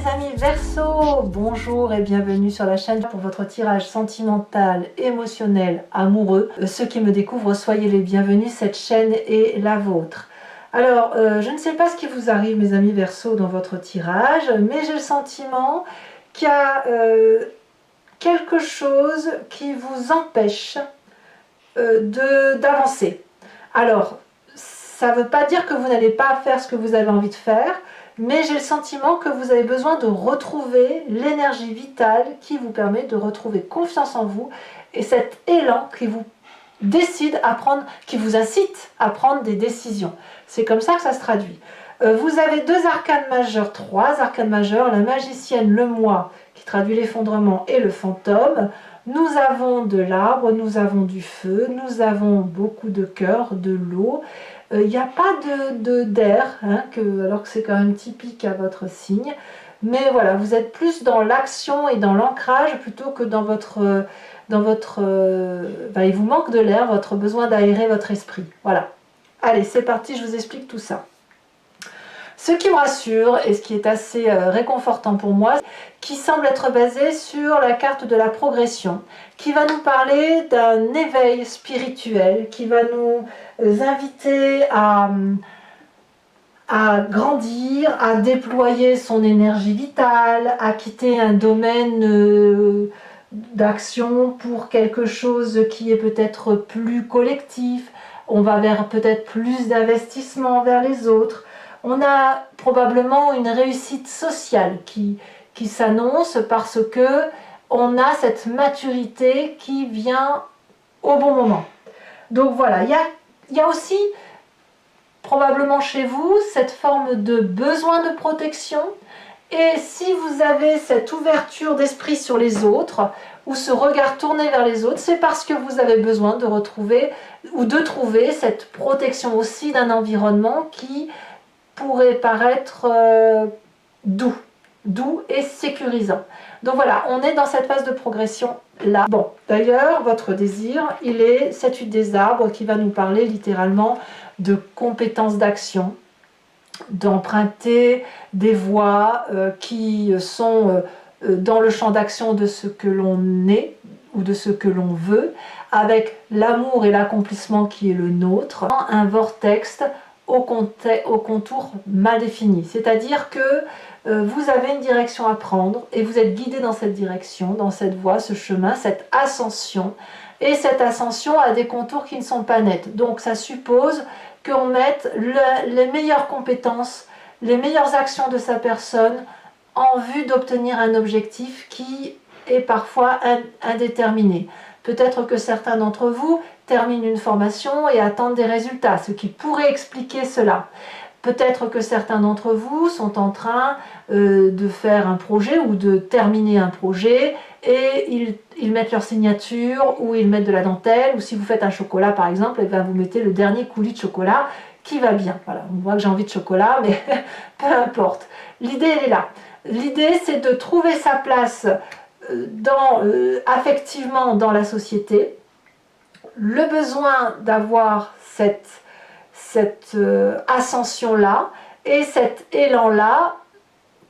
mes amis Verseau, bonjour et bienvenue sur la chaîne pour votre tirage sentimental, émotionnel, amoureux. Ceux qui me découvrent, soyez les bienvenus, cette chaîne est la vôtre. Alors, je ne sais pas ce qui vous arrive mes amis Verseau dans votre tirage, mais j'ai le sentiment qu'il y a quelque chose qui vous empêche d'avancer. Alors, ça ne veut pas dire que vous n'allez pas faire ce que vous avez envie de faire, mais j'ai le sentiment que vous avez besoin de retrouver l'énergie vitale qui vous permet de retrouver confiance en vous et cet élan qui vous décide à prendre, qui vous incite à prendre des décisions. C'est comme ça que ça se traduit. Vous avez deux arcanes majeures, trois arcanes majeures, la magicienne, le moi, qui traduit l'effondrement, et le fantôme. Nous avons de l'arbre, nous avons du feu, nous avons beaucoup de cœur, de l'eau. Il n'y a pas d'air, hein, alors que c'est quand même typique à votre signe. Mais voilà, vous êtes plus dans l'action et dans l'ancrage plutôt que dans votre... il vous manque de l'air, votre besoin d'aérer votre esprit. Voilà. Allez, c'est parti, je vous explique tout ça. Ce qui me rassure, et ce qui est assez réconfortant pour moi, qui semble être basé sur la carte de la progression, qui va nous parler d'un éveil spirituel, qui va nous inviter à grandir, à déployer son énergie vitale, à quitter un domaine d'action pour quelque chose qui est peut-être plus collectif. On va vers peut-être plus d'investissement vers les autres. On a probablement une réussite sociale qui s'annonce parce que on a cette maturité qui vient au bon moment. Donc voilà, il y a aussi probablement chez vous cette forme de besoin de protection. Et si vous avez cette ouverture d'esprit sur les autres ou ce regard tourné vers les autres, c'est parce que vous avez besoin de retrouver ou de trouver cette protection aussi d'un environnement qui pourrait paraître doux et sécurisant. Donc voilà, on est dans cette phase de progression là. Bon, d'ailleurs, votre désir, il est cette huile des arbres qui va nous parler littéralement de compétences d'action, d'emprunter des voies qui sont dans le champ d'action de ce que l'on est ou de ce que l'on veut, avec l'amour et l'accomplissement qui est le nôtre, un vortex au contour mal défini. C'est-à-dire que vous avez une direction à prendre et vous êtes guidé dans cette direction, dans cette voie, ce chemin, cette ascension. Et cette ascension a des contours qui ne sont pas nets. Donc ça suppose qu'on mette les meilleures compétences, les meilleures actions de sa personne en vue d'obtenir un objectif qui est parfois indéterminé. Peut-être que certains d'entre vous terminent une formation et attendent des résultats, ce qui pourrait expliquer cela. Peut-être que certains d'entre vous sont en train de faire un projet ou de terminer un projet et ils mettent leur signature ou ils mettent de la dentelle, ou si vous faites un chocolat par exemple, et bien vous mettez le dernier coulis de chocolat qui va bien. Voilà, on voit que j'ai envie de chocolat, mais peu importe. L'idée elle est là. L'idée c'est de trouver sa place affectivement dans la société, le besoin d'avoir cette ascension-là et cet élan-là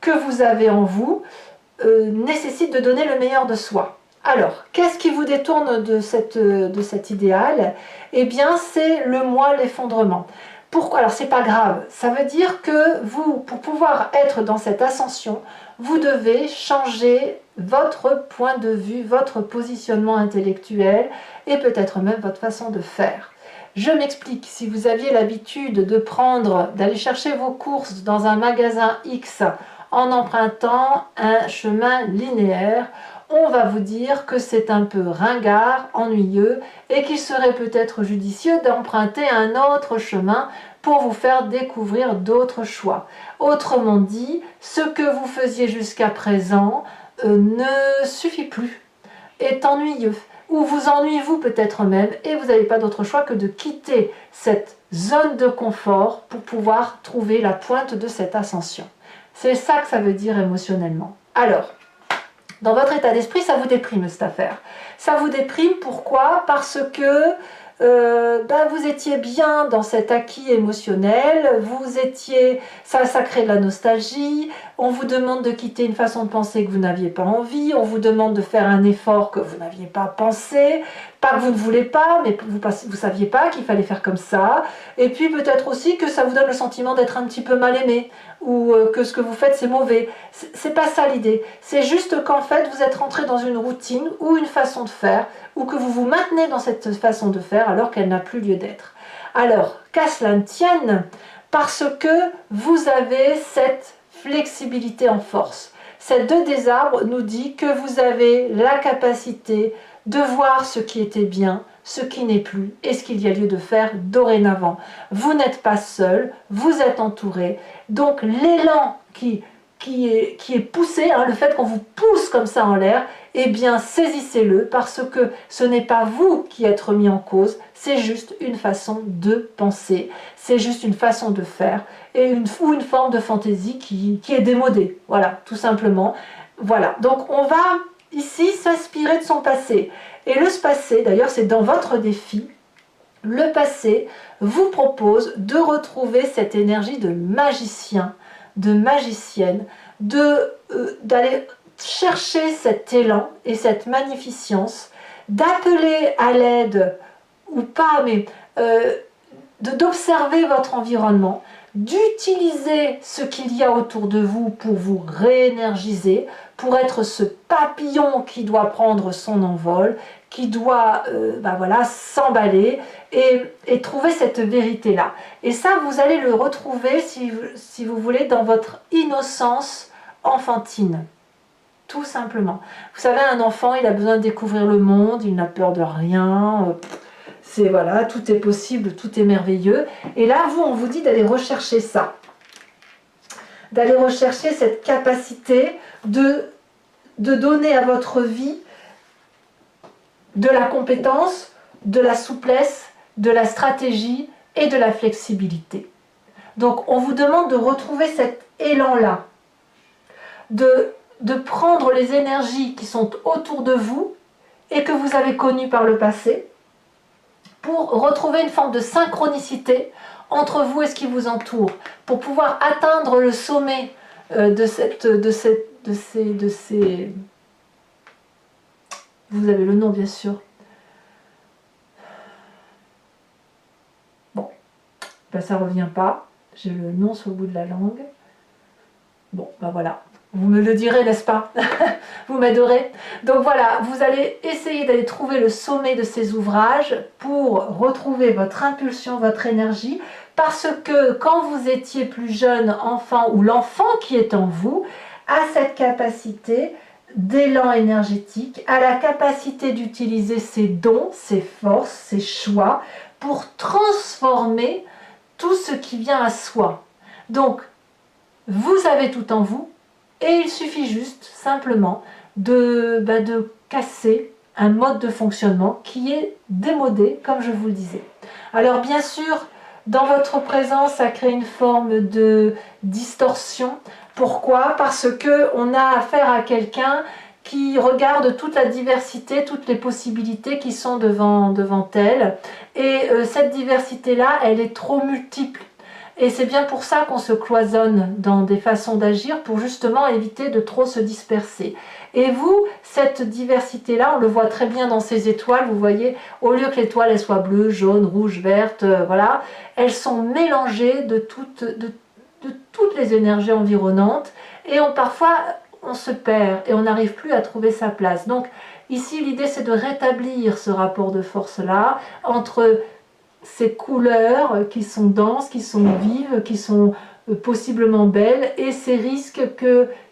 que vous avez en vous nécessite de donner le meilleur de soi. Alors, qu'est-ce qui vous détourne de cet idéal? Eh bien, c'est le moi, l'effondrement. Pourquoi? Alors, c'est pas grave. Ça veut dire que vous, pour pouvoir être dans cette ascension, vous devez changer votre point de vue, votre positionnement intellectuel et peut-être même votre façon de faire. Je m'explique, si vous aviez l'habitude d'aller chercher vos courses dans un magasin X en empruntant un chemin linéaire, on va vous dire que c'est un peu ringard, ennuyeux et qu'il serait peut-être judicieux d'emprunter un autre chemin pour vous faire découvrir d'autres choix. Autrement dit, ce que vous faisiez jusqu'à présent ne suffit plus, est ennuyeux, ou vous ennuyez-vous peut-être même, et vous n'avez pas d'autre choix que de quitter cette zone de confort pour pouvoir trouver la pointe de cette ascension. C'est ça que ça veut dire émotionnellement. Alors, dans votre état d'esprit, ça vous déprime cette affaire. Ça vous déprime, pourquoi? Parce que vous étiez bien dans cet acquis émotionnel, ça crée de la nostalgie, on vous demande de quitter une façon de penser que vous n'aviez pas envie, on vous demande de faire un effort que vous n'aviez pas pensé, pas que vous ne voulez pas, mais vous saviez pas qu'il fallait faire comme ça, et puis peut-être aussi que ça vous donne le sentiment d'être un petit peu mal aimé, ou que ce que vous faites c'est mauvais. C'est pas ça l'idée, c'est juste qu'en fait vous êtes rentré dans une routine ou une façon de faire, ou que vous vous maintenez dans cette façon de faire alors qu'elle n'a plus lieu d'être. Alors, qu'à cela ne tienne, parce que vous avez cette flexibilité en force. Cette 2 des arbres nous dit que vous avez la capacité de voir ce qui était bien, ce qui n'est plus et ce qu'il y a lieu de faire dorénavant. Vous n'êtes pas seul, vous êtes entouré. Donc l'élan qui est poussé, le fait qu'on vous pousse comme ça en l'air, eh bien saisissez-le parce que ce n'est pas vous qui êtes remis en cause, c'est juste une façon de penser, c'est juste une façon de faire et une forme de fantaisie qui est démodée, voilà, tout simplement. Voilà, donc on va ici s'inspirer de son passé. Et le passé, d'ailleurs c'est dans votre défi, le passé vous propose de retrouver cette énergie de magicien, de magicienne, d'aller chercher cet élan et cette magnificence, d'appeler à l'aide, ou pas, mais d'observer votre environnement, d'utiliser ce qu'il y a autour de vous pour vous réénergiser, pour être ce papillon qui doit prendre son envol, qui doit s'emballer et trouver cette vérité-là. Et ça, vous allez le retrouver, si vous voulez, dans votre innocence enfantine. Tout simplement. Vous savez, un enfant, il a besoin de découvrir le monde, il n'a peur de rien. C'est voilà, tout est possible, tout est merveilleux. Et là, on vous dit d'aller rechercher ça. D'aller rechercher cette capacité de donner à votre vie de la compétence, de la souplesse, de la stratégie et de la flexibilité. Donc, on vous demande de retrouver cet élan-là, de prendre les énergies qui sont autour de vous et que vous avez connues par le passé pour retrouver une forme de synchronicité entre vous et ce qui vous entoure, pour pouvoir atteindre le sommet de ces... Vous avez le nom, bien sûr. Bon, ça ne revient pas. J'ai le nom sur le bout de la langue. Bon, voilà. Vous me le direz, n'est-ce pas? Vous m'aiderez. Donc voilà, vous allez essayer d'aller trouver le sommet de ces ouvrages pour retrouver votre impulsion, votre énergie, parce que quand vous étiez plus jeune enfant, ou l'enfant qui est en vous, a cette capacité d'élan énergétique, a la capacité d'utiliser ses dons, ses forces, ses choix, pour transformer tout ce qui vient à soi. Donc, vous avez tout en vous, et il suffit juste, simplement, de casser un mode de fonctionnement qui est démodé, comme je vous le disais. Alors bien sûr, dans votre présence, ça crée une forme de distorsion. Pourquoi? Parce qu'on a affaire à quelqu'un qui regarde toute la diversité, toutes les possibilités qui sont devant elle. Et cette diversité-là, elle est trop multiple. Et c'est bien pour ça qu'on se cloisonne dans des façons d'agir, pour justement éviter de trop se disperser. Et vous, cette diversité-là, on le voit très bien dans ces étoiles, vous voyez, au lieu que l'étoile elle soit bleue, jaune, rouge, verte, voilà, elles sont mélangées de toutes les énergies environnantes, et parfois on se perd et on n'arrive plus à trouver sa place. Donc ici, l'idée c'est de rétablir ce rapport de force-là, entre ces couleurs qui sont denses, qui sont vives, qui sont possiblement belles, et ces risques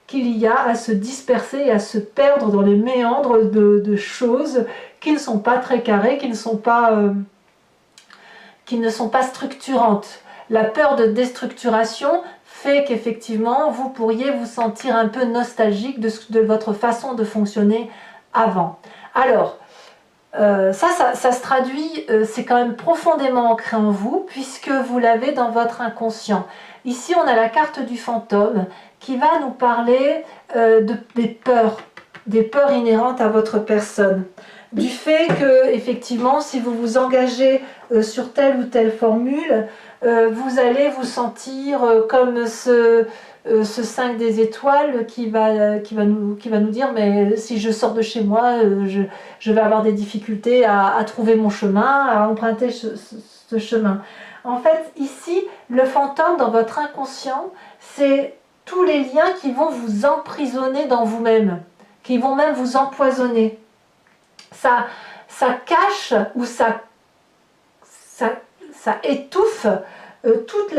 qu'il y a à se disperser et à se perdre dans les méandres de choses qui ne sont pas très carrées, qui ne sont pas structurantes. La peur de déstructuration fait qu'effectivement vous pourriez vous sentir un peu nostalgique de votre façon de fonctionner avant. Alors, ça se traduit, c'est quand même profondément ancré en vous, puisque vous l'avez dans votre inconscient. Ici, on a la carte du fantôme qui va nous parler des peurs inhérentes à votre personne. du fait que, effectivement, si vous vous engagez sur telle ou telle formule, vous allez vous sentir comme ce 5 des étoiles qui va nous dire, mais si je sors de chez moi, je vais avoir des difficultés à trouver mon chemin, à emprunter ce chemin. En fait, ici, le fantôme dans votre inconscient, c'est tous les liens qui vont vous emprisonner dans vous-même, qui vont même vous empoisonner. Ça cache ou ça étouffe toute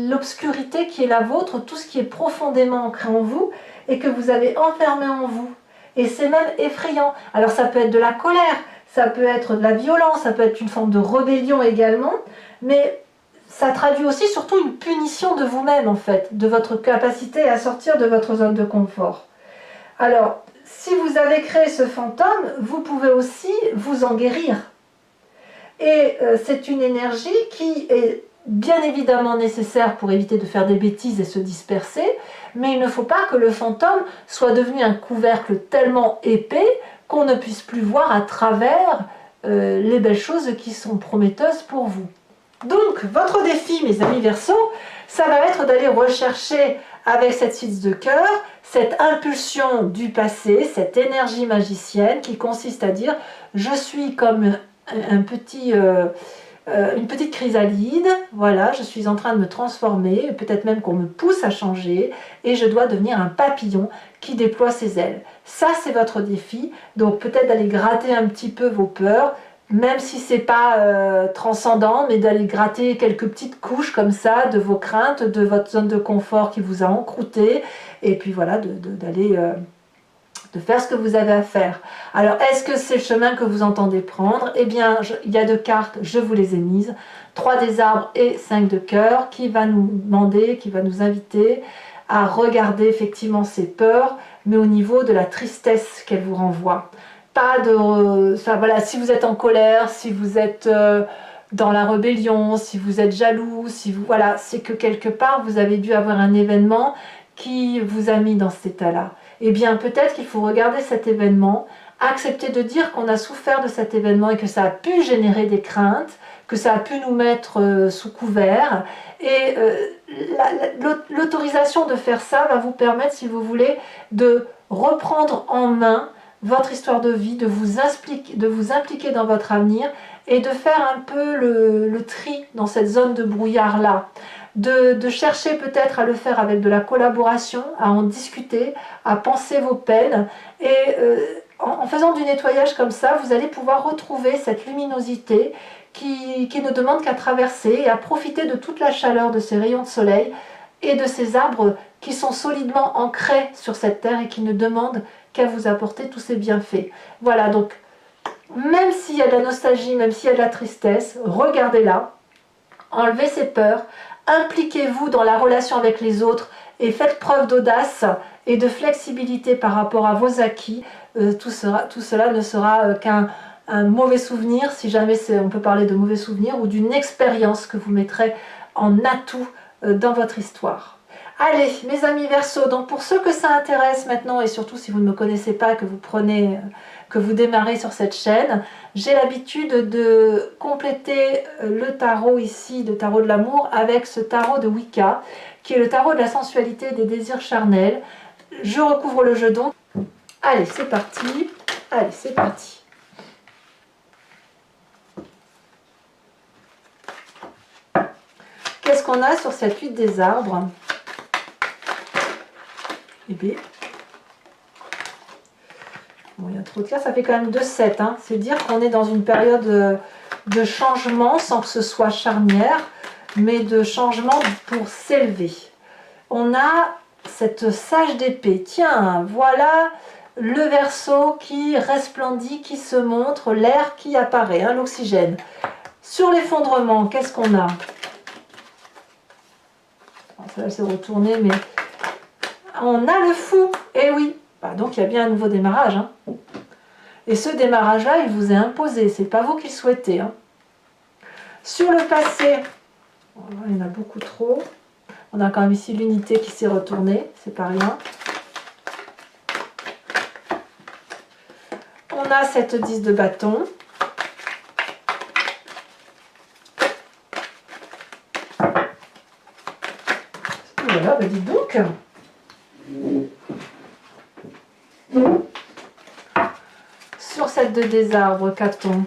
l'obscurité qui est la vôtre, tout ce qui est profondément ancré en vous et que vous avez enfermé en vous. Et c'est même effrayant. Alors ça peut être de la colère, ça peut être de la violence, ça peut être une forme de rébellion également, mais ça traduit aussi surtout une punition de vous-même en fait, de votre capacité à sortir de votre zone de confort. Alors, si vous avez créé ce fantôme, vous pouvez aussi vous en guérir. Et c'est une énergie qui est bien évidemment nécessaire pour éviter de faire des bêtises et se disperser, mais il ne faut pas que le fantôme soit devenu un couvercle tellement épais qu'on ne puisse plus voir à travers les belles choses qui sont prometteuses pour vous. Donc, votre défi, mes amis Verseaux, ça va être d'aller rechercher avec cette 6 de cœur, cette impulsion du passé, cette énergie magicienne qui consiste à dire « je suis comme une petite chrysalide, voilà, je suis en train de me transformer, peut-être même qu'on me pousse à changer, et je dois devenir un papillon qui déploie ses ailes. » Ça, c'est votre défi, donc peut-être d'aller gratter un petit peu vos peurs, même si c'est pas transcendant, mais d'aller gratter quelques petites couches comme ça de vos craintes, de votre zone de confort qui vous a encrouté, et puis voilà, d'aller de faire ce que vous avez à faire. Alors, est-ce que c'est le chemin que vous entendez prendre? Eh bien, il y a 2 cartes, je vous les ai mises, 3 des arbres et 5 de cœur, qui va nous demander, qui va nous inviter à regarder effectivement ces peurs, mais au niveau de la tristesse qu'elles vous renvoient. Pas de... voilà, si vous êtes en colère, si vous êtes dans la rébellion, si vous êtes jaloux, si vous... Voilà, c'est que quelque part, vous avez dû avoir un événement qui vous a mis dans cet état-là. Eh bien, peut-être qu'il faut regarder cet événement, accepter de dire qu'on a souffert de cet événement et que ça a pu générer des craintes, que ça a pu nous mettre sous couvert. Et l'autorisation de faire ça va vous permettre, si vous voulez, de reprendre en main votre histoire de vie, de vous impliquer dans votre avenir et de faire un peu le tri dans cette zone de brouillard-là. De chercher peut-être à le faire avec de la collaboration, à en discuter, à penser vos peines. Et en faisant du nettoyage comme ça, vous allez pouvoir retrouver cette luminosité qui ne demande qu'à traverser et à profiter de toute la chaleur de ces rayons de soleil et de ces arbres qui sont solidement ancrés sur cette terre et qui ne demandent qu'à vous apporter tous ces bienfaits. Voilà, donc même s'il y a de la nostalgie, même s'il y a de la tristesse, regardez-la, enlevez ces peurs, impliquez-vous dans la relation avec les autres et faites preuve d'audace et de flexibilité par rapport à vos acquis. Tout cela ne sera qu'un mauvais souvenir, si jamais on peut parler de mauvais souvenir, ou d'une expérience que vous mettrez en atout dans votre histoire. Allez, mes amis Verseaux, donc pour ceux que ça intéresse maintenant, et surtout si vous ne me connaissez pas, que vous démarrez sur cette chaîne, j'ai l'habitude de compléter le tarot ici, le tarot de l'amour, avec ce tarot de Wicca, qui est le tarot de la sensualité et des désirs charnels. Je recouvre le jeu donc. Allez, c'est parti. Allez, c'est parti. Qu'est-ce qu'on a sur cette 8 des arbres? Eh bien, bon, il y a trop de cartes, ça fait quand même 2-7. Hein. C'est dire qu'on est dans une période de changement sans que ce soit charnière, mais de changement pour s'élever. On a cette sage d'épée. Tiens, voilà le Verseau qui resplendit, qui se montre, l'air qui apparaît, hein, l'oxygène. Sur l'effondrement, qu'est-ce qu'on a? Ça va se retourner, mais on a le fou. Eh oui, bah, donc il y a bien un nouveau démarrage. Hein. Et ce démarrage-là, il vous est imposé. C'est pas vous qui le souhaitez. Hein. Sur le passé, il y en a beaucoup trop. On a quand même ici l'unité qui s'est retournée. C'est pas rien. On a cette 10 de bâton. Voilà, bah dites donc. Sur cette 2 des arbres, qu'a-t-on?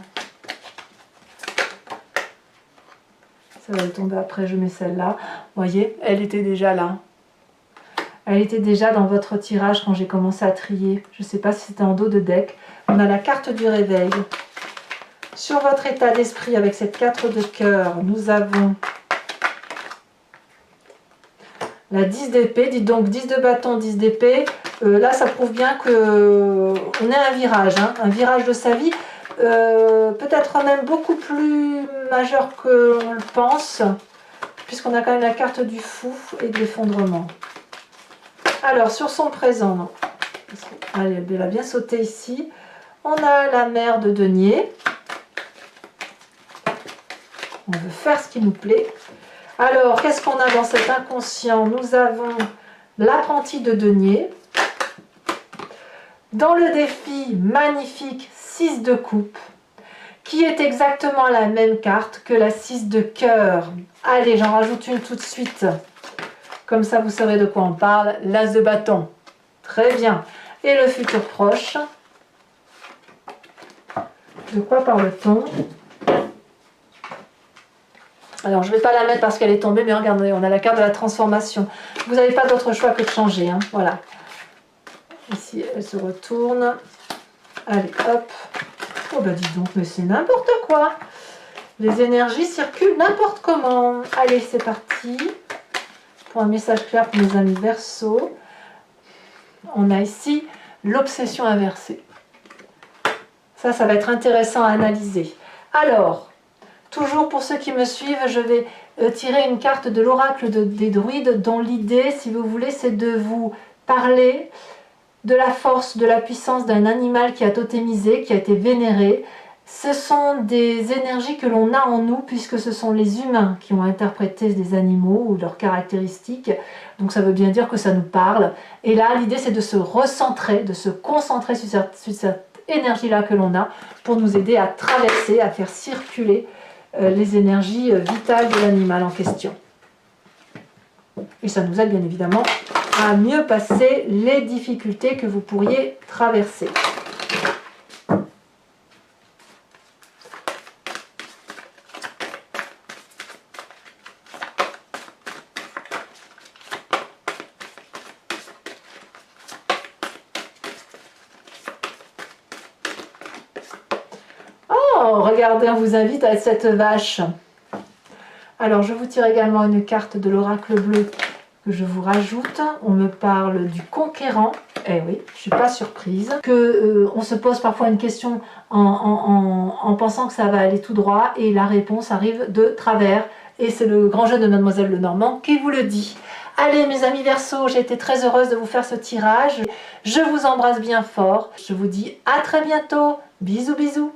Ça va tomber après, je mets celle-là. Vous voyez, elle était déjà là. Elle était déjà dans votre tirage quand j'ai commencé à trier. Je ne sais pas si c'était en dos de deck. On a la carte du réveil. Sur votre état d'esprit avec cette 4 de cœur, nous avons la 10 d'épée. Dites donc 10 de bâton, 10 d'épée. Là, ça prouve bien qu'on est à un virage. Hein, un virage de sa vie. Peut-être même beaucoup plus majeur que l'on le pense. Puisqu'on a quand même la carte du fou et de l'effondrement. Alors, sur son présent, non. Allez, elle va bien sauter ici. On a la mère de denier. On veut faire ce qui nous plaît. Alors, qu'est-ce qu'on a dans cet inconscient? Nous avons l'apprenti de denier. Dans le défi magnifique 6 de coupe, qui est exactement la même carte que la 6 de cœur. Allez, j'en rajoute une tout de suite. Comme ça, vous saurez de quoi on parle. L'as de bâton. Très bien. Et le futur proche. De quoi parle-t-on? Alors, je ne vais pas la mettre parce qu'elle est tombée, mais regardez, on a la carte de la transformation. Vous n'avez pas d'autre choix que de changer. Hein. Voilà. Ici, elle se retourne. Allez, hop. Oh, bah dis donc, mais c'est n'importe quoi. Les énergies circulent n'importe comment. Allez, c'est parti. Pour un message clair pour mes amis Verseau, on a ici l'obsession inversée. Ça va être intéressant à analyser. Alors, toujours pour ceux qui me suivent, je vais tirer une carte de l'oracle des druides dont l'idée, si vous voulez, c'est de vous parler de la force, de la puissance d'un animal qui a totémisé, qui a été vénéré. Ce sont des énergies que l'on a en nous puisque ce sont les humains qui ont interprété des animaux ou leurs caractéristiques. Donc ça veut bien dire que ça nous parle. Et là, l'idée c'est de se recentrer, de se concentrer sur cette énergie-là que l'on a pour nous aider à traverser, à faire circuler les énergies vitales de l'animal en question. Et ça nous aide bien évidemment à mieux passer les difficultés que vous pourriez traverser. Oh, regardez, on vous invite à être cette vache. Alors, je vous tire également une carte de l'oracle bleu que je vous rajoute. On me parle du conquérant. Eh oui, je ne suis pas surprise. On se pose parfois une question en pensant que ça va aller tout droit et la réponse arrive de travers. Et c'est le grand jeu de Mademoiselle Lenormand qui vous le dit. Allez mes amis Verseau, j'ai été très heureuse de vous faire ce tirage. Je vous embrasse bien fort. Je vous dis à très bientôt. Bisous bisous.